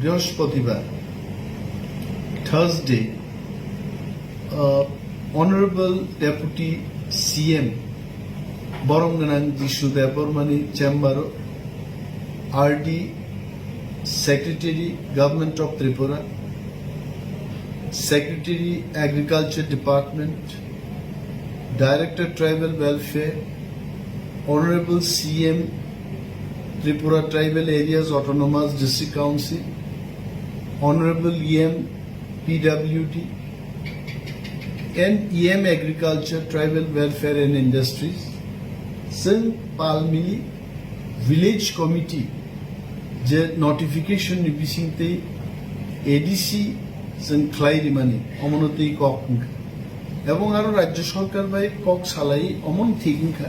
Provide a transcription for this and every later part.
বৃহস্পতিবার Thursday, Honorable Deputy CM Boronganang Jishu Debormani Chamber RD Secretary Government of Tripura, Secretary Agriculture Department, Director Tribal Welfare, Honorable CM Tripura Tribal Areas Autonomous District Council, Honorable EM PWD, and EM Agriculture, Tribal Welfare and Industries, Sing Palmili Village Committee, যে notification নিবিসিংতে ADC Sing Clairimani, অমনতেই কক এবং আরো রাজ্য সরকার by cock সালাই অমন থিকিংখা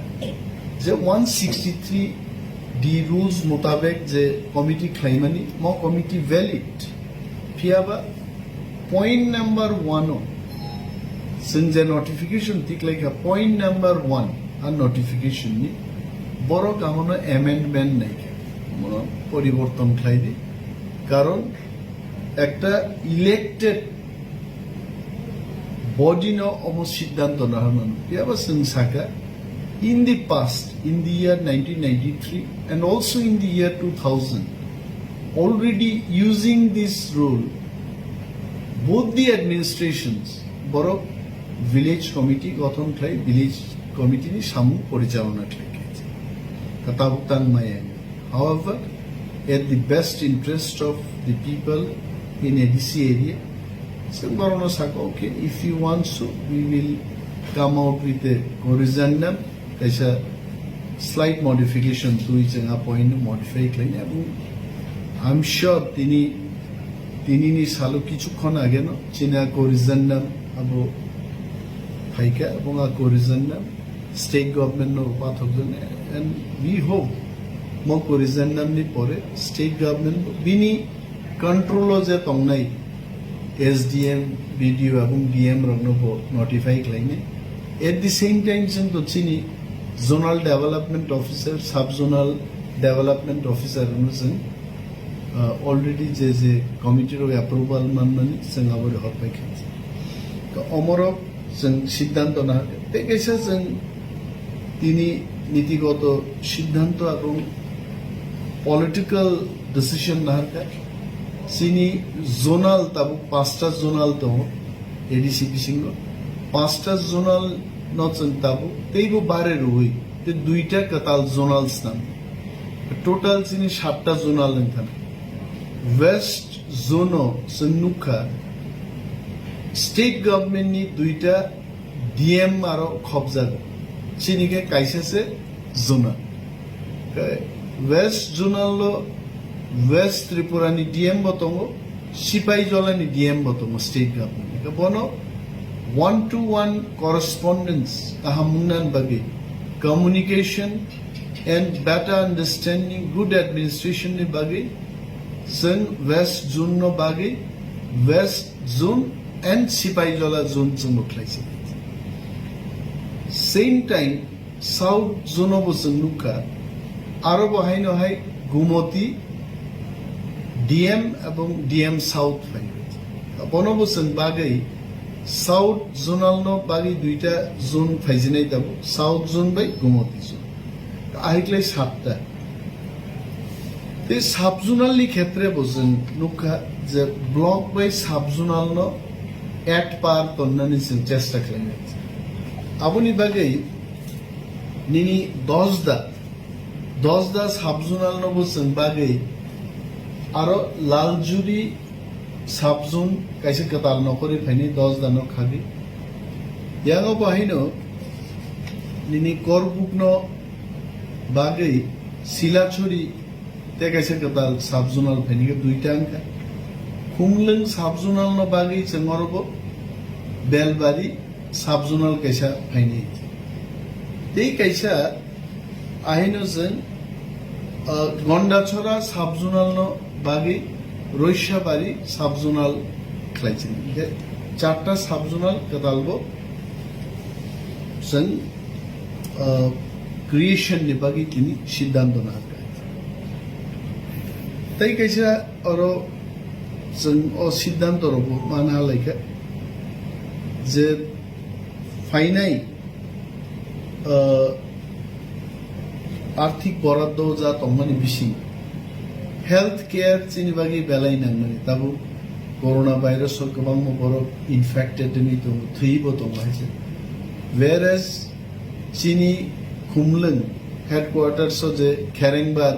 যে 163D rules মোতাবেক যে কমিটি ক্লাইমানি ম কমিটি ভ্যালিড ফিয়াবা পয়েন্ট নাম্বার 1 जों जे नोटिफिकेशन तिकलाइखा पॉइंट नंबर 1 आ नोटिफिकेशन नि बड़ कामनो अमेंडमेंट नाइखा मनो परिवर्तन खाइदि कारण একটা इलेक्टेड बॉडी नो अमो सिद्धांत ना हनन याबा जों साका in the past in the year 1993 and also in the year 2000 already using this rule both the administrations বড় ভিলেজ কমিটি গঠন খাই ভিলেজ কমিটি নি সামু পরিচালনা খাইছে তাবুতান Mayan however at the best interest of the people in ADC area Sangbarona Saka okay if you want so we will come out with a corrigendum kaisa slight modification to each a point modify claim এবং I'm sure তিনি নি সালো কিছুক্ষণ আগে না চীনা corrigendum abo Haika Bunga Korizandam, state government no Pathoghan, and we hope Mo Korizandam ni Pore, state government, Bini control as a Tongnai, SDM, BDO, Abung DM Ragnopo, notify Kleine. At the same time, Santochini, zonal development officer, sub-zonal development officer, already there's a committee of approval manmani, Sangavori Hotbike. Omoro जों সিদ্ধান্ত না দেখেছে जों তিনি নীতিগত সিদ্ধান্ত এবং political decision না চিনি জোনাল তাবু 5টা জোনাল তো এডিসিপি সিংহ 5টা জোনাল নচন তাবু তেইবো বারে রই তে 2টা কাতাল জোনাল স্থান টোটাল চিনি 7টা জোনাল নেন ওয়েস্ট জোনো সন্নুখা स्टेट गवर्नमेंट नि दुईटा डीएम आरो खबजा चिनिके काइसेसे जोना वेस्ट जोनाल वेस्ट त्रिपुरा नि डीएम बतंगो सिपाही जला नि डीएम बतंगो स्टेट गवर्नमेंट बनो 1-to-1 correspondence ahamunan bagi communication and better understanding good administration ni bagi जों west zone no bagi west zone and Sipahijola zone जों claims. Same time, South zone of Nuka, Arabo Haino Hai, Gumoti, DM abong DM South Favorite. Bonobos and Bagay, South zonal no Bagi Duita zone Fazinate, South zone by Gumoti zone. I claim Hapta. This subzonally Ketrebosen Nuka, the block by subzonal no. At par tonnani sin chesta climate. Abuni bagay nini 10 subzonal no bosen bagay aro laljuri subzone kaise katal no kori phani 10 no khagi yango bahino nini korbuk no bagay silachuri te kaise katal subzonal phani ke 2টা angka Kumlung subzonal no bagi cengorbo Belbari subzonal kaisa faini. Dei kaisa ahino zen Gondachora subzonal no bagi Roishabari subzonal klaichin. Charta subzonal katalbo zen creation ni bagi kini siddhanto na. Tai kaisa oro जों अ सिद्धांत रबो माना लायका जे फाइनाय आर्थिक बराद्द जा तंगमानि बिसिं health care चिनि बागै बेलाय नांनानै दाबो corona virus गोबां बरफ इनफेक्टेड दिनै दं थैबो दं हायसे whereas चिनि खुमलुं हेडक्वार्टार्स जे खेरेंबार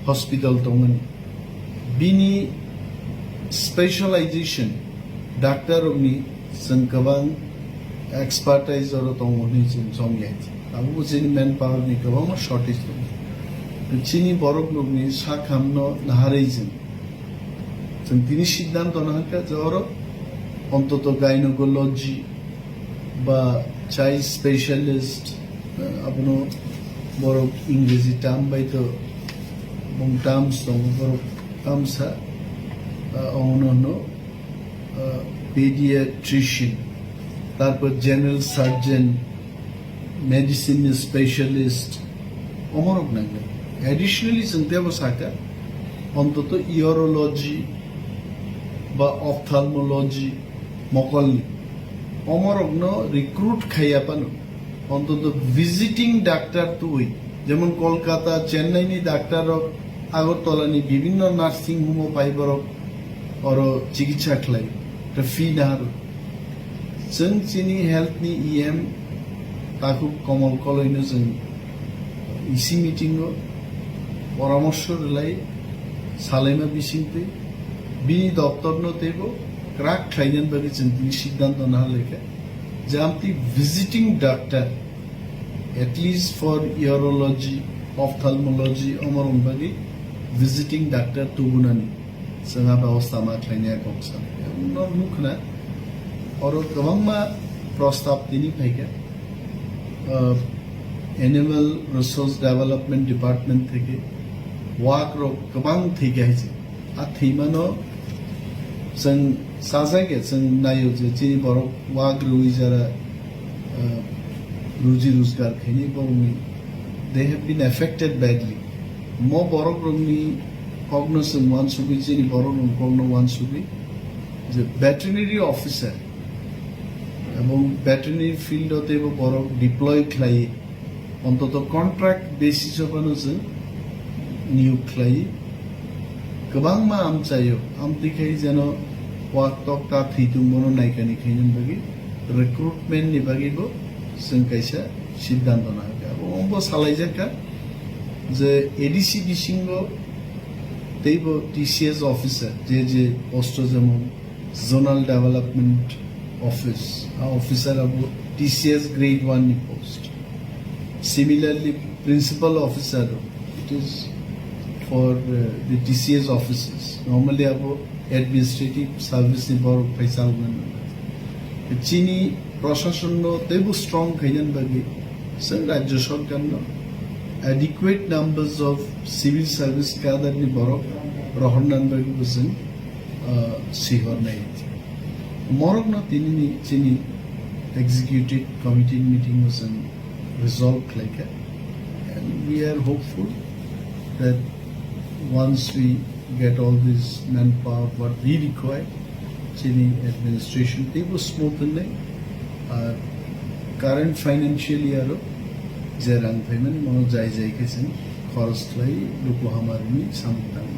हॉस्पिटल दंमोन बिनि स्पेशलाइजेशन डॉक्टरनि जों गोबां एक्सपार्टाइज दंमोन जों जमियाय दाबो जोंनि मेन पावरनि गोबां शर्टेज दं चिनि बरफ लोगनि सा खामनो नाहारै जों दिनै सिद्धांत नाहाका जर অন্তত গাইনোকোলজি বা চাইল্ড স্পেশালিস্ট আপনো বরফ ইংরেজি টার্ম বাইতো এবং টার্মস দं বরফ টার্মসা অন্যান্য পেডিয়াট্রিশিয়ান তারপর জেনারেল সার্জন মেডিসিন স্পেশালিস্ট অমরক নাগলে এডিশনালি जों देव साका অন্তত ইউরোলজি বা অপথালমোলজি মকলনি অমরগ্ন রিক্রুট খাইয়াপানো অন্তত ভিজিটিং ডাক্তার তুই যেমন কলকাতা চেন্নাইনি ডাক্তার আগরতলানি বিভিন্ন নার্সিং হোম পাইবরক অর চিকিৎসা খাই ফি নাহার जों चिनि हेल्थनि इएम ताकु कमल कलैनो जों इसि मिटिंगो परामर्श लाई सालायमा बिसिंते बिनि दप्तरनो तेबो क्राक खाइनान बागै जों दिनै सिद्धांत नाहालेखा जामति visiting doctor at least for urology ophthalmology अमरं बागै विजिटिं डॉक्टर तुबुनानि जोंहा व्यवस्था मा खाइनाया गक्सा नुखना और गोबांमा प्रस्ताव दिनै फैगा एनिमल रिसोर्स डेवलपमेंट डिपार्टमेंट থেকে वाक रो गोबां थैगायजे आ थैमानो जों साजायगे जों नायो जे चिनि बरफ वाक रुई जरा रुजि रोजगार खैनि बरनि they have been affected badly मो बरफ रोमनि कॉग्निशन वन सुबि चिनि बरफ रोम कॉग्नो वन सुबि जे वेटरनरी ऑफिसर এবং ভেটেরিনারি ফিল্ডতে বরফ ডিপ্লয় খাই অন্তত কন্ট্রাক্ট বেসিসआवनो जों नियोग खाई गोबां मा आमचायो आमतिखाय जेन वाक टक ता थैदुंबनो नायखानि खायनो बागै रिक्रुटमेन्ट नि बागैबो जों कायसा सिद्धांत नागा अबो सालायजाका जे एडीसी बिसिंगो तेबो टीसीएस ऑफिसर जे पोस्ट जेमन जोनल डेवलपमेंट ऑफिस ऑफिसर अब टीसीएस ग्रेड 1 नि post similarly principal officer it is for the TCS offices. Normally, about administrative service ni bor paisa ugan. Chini प्रशासन no tebu strong kainan bagi. Sang rajya sarkar no adequate numbers of civil service kadar ni bor rohnan bagi busan sihor nai. Morog no tini chini executive committee meeting was resolved like that, and we are hopeful that once we get all this manpower what we require, Chini administration they was smoothly our current financial year je rang payment mono jai jai ke sin kharas lai luko hamar ni samtang